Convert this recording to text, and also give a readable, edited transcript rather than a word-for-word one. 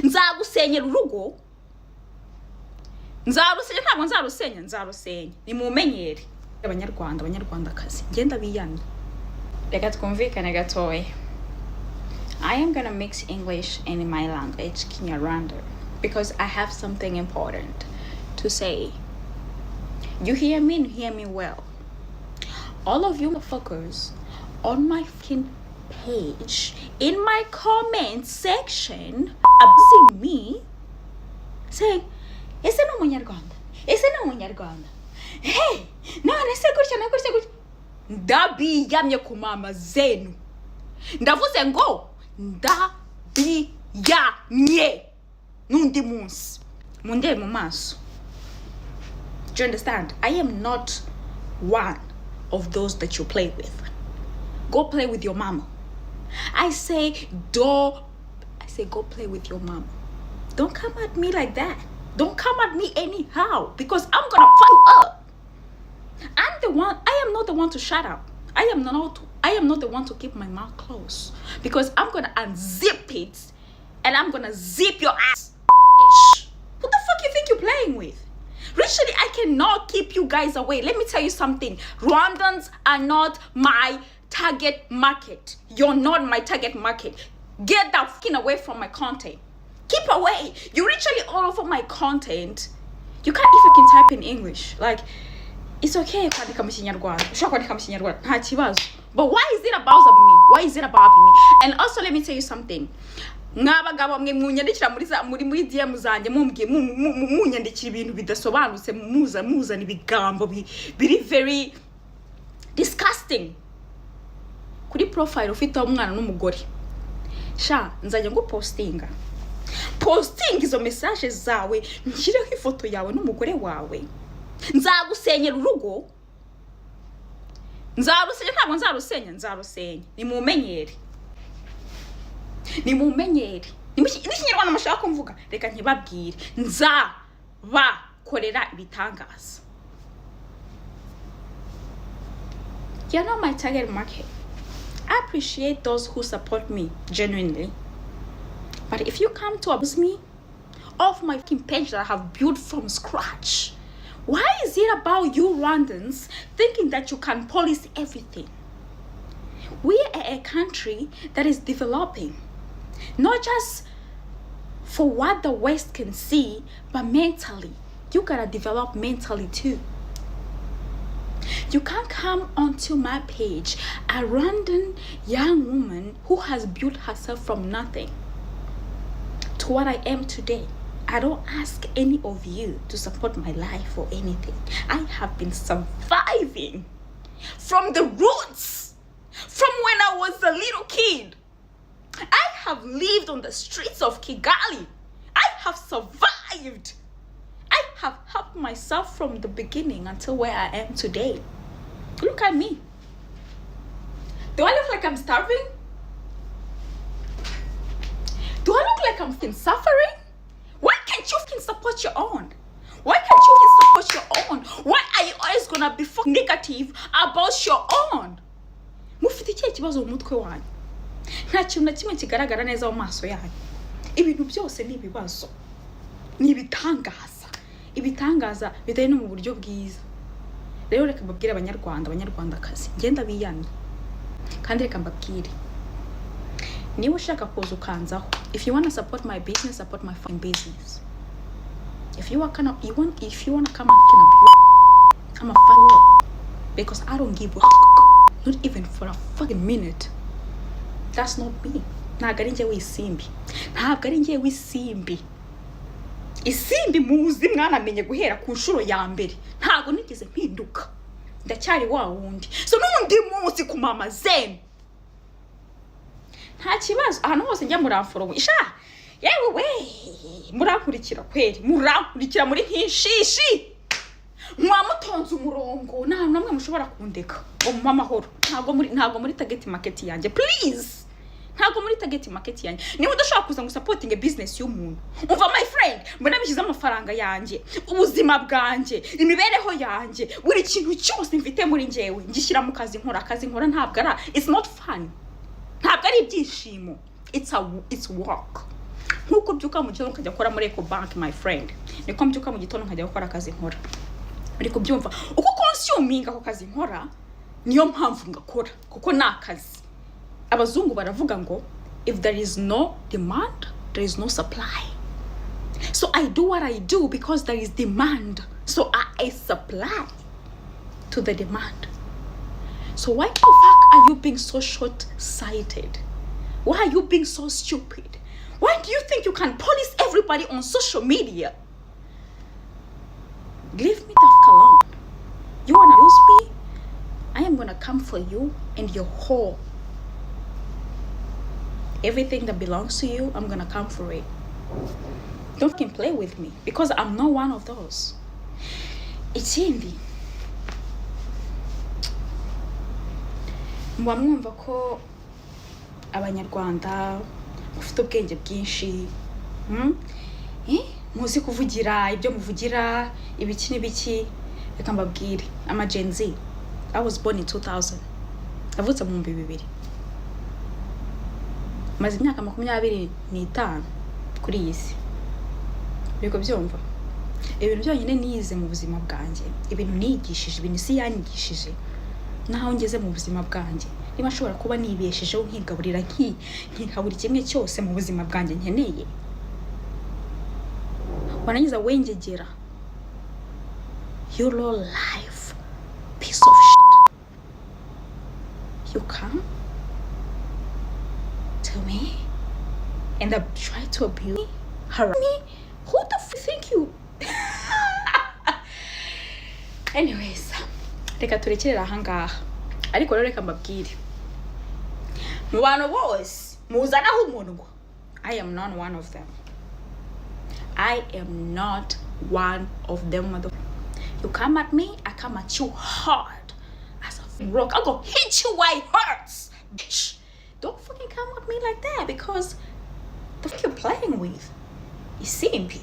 nzagusenyera urugo, nzarusenya, ntabwo nzarusenya nimumenyere abanyarwandakazi ngenda biyamye. Reka twumvikane gatoya. I am gonna mix English and my language Kinyarwanda because I have something important to say. You hear me and hear me well. All of you motherfuckers on my fucking page, in my comment section, abusing me, saying, ese no munyarwanda. Hey, none se gutya. Ndabiyamye ku mama zenu. Ndavuze ngo ndabiyamye nundi munsi. Munde mu maso. Do you understand? I am not one of those that you play with. Go play with your mama. I say go play with your mama. Don't come at me like that. Don't come at me anyhow because I'm gonna fuck you up. I am not the one to shut up. I am not the one to keep my mouth closed because I'm gonna unzip it and I'm gonna zip your ass. Who the fuck you think you're playing with? Literally, I cannot keep you guys away. Let me tell you something. Rwandans are not my target market. You're not my target market. Get that fucking away from my content. Keep away. You're literally all over my content. You can't even type in English. Like, it's okay kwandika mu Kinyarwanda. Ushaka kwandika mu Kinyarwanda nta kibazo. But why is it about me? Why is it about me? And also let me tell you something. Mwabagabo mwe munyandikira muri DM zanjye mumbwiye munyandikira ibintu bidasobanutse muza nibigambo biri very disgusting. Kuri profile ufite umwana n'umugore. Sha nzajya ngo posting izo message zawe nshyireho ifoto yawe n'umugore wawe. Nzagusenyera urugo. Ntabwo nzarusenya nimumenyere. N'ikinyarwanda mashaka kumvuga reka ntibabwire nzabakorera ibitangaza. You're not my target market. I appreciate those who support me genuinely. But if you come to abuse me off my fucking page that I have built from scratch, why is it about you Rwandans thinking that you can police everything? We are a country that is developing, not just for what the West can see, but mentally. You gotta develop mentally too. You can't come onto my page, a random young woman who has built herself from nothing to what I am today. I don't ask any of you to support my life or anything. I have been surviving from the roots, from when I was a little kid. I have lived on the streets of Kigali. I have survived. I have helped myself from the beginning until where I am today. Look at me. Do I look like I'm starving? Do I look like I'm suffering? Why can't you support your own? Why can't you support your own? Why are you always gonna be negative about your own? Mufite ikihe kibazo mu mutwe wanyu? Nta kintu na kimwe kigaragara neza mu maso yanyu. Ibintu byose ni ibibazo. Ni ibitangaza bitari no mu buryo bwiza. Rero reka mbabwire abanyarwandakazi ngenda biyamye. Kandi reka mbabwire niba ushaka kuza ukanzaho, if you want to support my business, support my fucking business. If you want to come and fucking abuse, I'm a fuck because I don't give a not even for a fucking minute. That's not me. Ntabwo ari njye w'isimbi. Isimbi muzi mwanamenye guhera ku nshuro ya mbere. Ntabwo nigeze mpinduka. Ndacyari wa wundi. So n'undi munsi ku mama zenu. Nta kibazo ahantu hose njya muramforomo. Isha yewe we murankurikira kweri. Murankurikira muri nkishishi. Mwamutonze umurongo. Nta namwe mushobora kundeka. Mu mahoro. Ntabwo muri target market yanjye. Please. Ntabwo muri target market yanjye. Niba udashaka kuza ngo supporting a business y'umuntu. Umva my friend, mbona bishyize amafaranga yanjye, ubuzima bwanjye, imibereho yanjye, buri kintu cyose mfite muri njyewe ngishyira mu kazi nkora ntabwo ara. It's not fun. Ntabwo ari ibyishimo. It's work. nkuko byuka mu gitondo nkajya gukora muri Eco Bank, my friend, niko mbyuka mu gitondo nkajya gukora akazi nkora. Uri kubyumva? Uko consuming ako kazi nkora niyo mpamvu ngakora, kuko nakazi. Abazungu baravuga ngo if there is no demand, there is no supply. So I do what I do because there is demand. So I supply to the demand. So why the fuck are you being so short-sighted? Why are you being so stupid? Why do you think you can police everybody on social media? Leave me the fuck alone. You wanna use me? I am gonna come for you and your whole. Everything that belongs to you, I'm gonna come for it. Don't fucking play with me because I'm not one of those. Ikindi, mwumva ko abanyarwanda ufite ubwenge bwinshi, muzi kuvugira ibyo muvugira ibiki n'ibiki. Reka mbabwire, ama Gen Z. I was born in 2000. Navutse mu 2000. Maze imyaka 25 kuri iyi si. Biko byumva. Ibintu byonyine nize mu buzima bwanjye, ibintu nigishije, ibintu si yanyigishije, naho ngeze mu buzima bwanjye. Niba nshobora kuba nibeshejeho nkigaburira nkikabura kimwe cyose mu buzima bwanjye nkeneye, warangiza wengegera. You low life piece of shit. You come to me and try to abuse me, harass me. Who the f think you? Anyways, reka turekerera ahangaha. Ariko rero reka mbabwire, mu bantu bose muzanaho umunwa, I am not one of them. I am not one of them. You come at me, I come at you hard as a rock. I'm gonna hit you where it hurts, bitch. Don't fucking come at me like that, because the fuck you're playing with. Isimbi.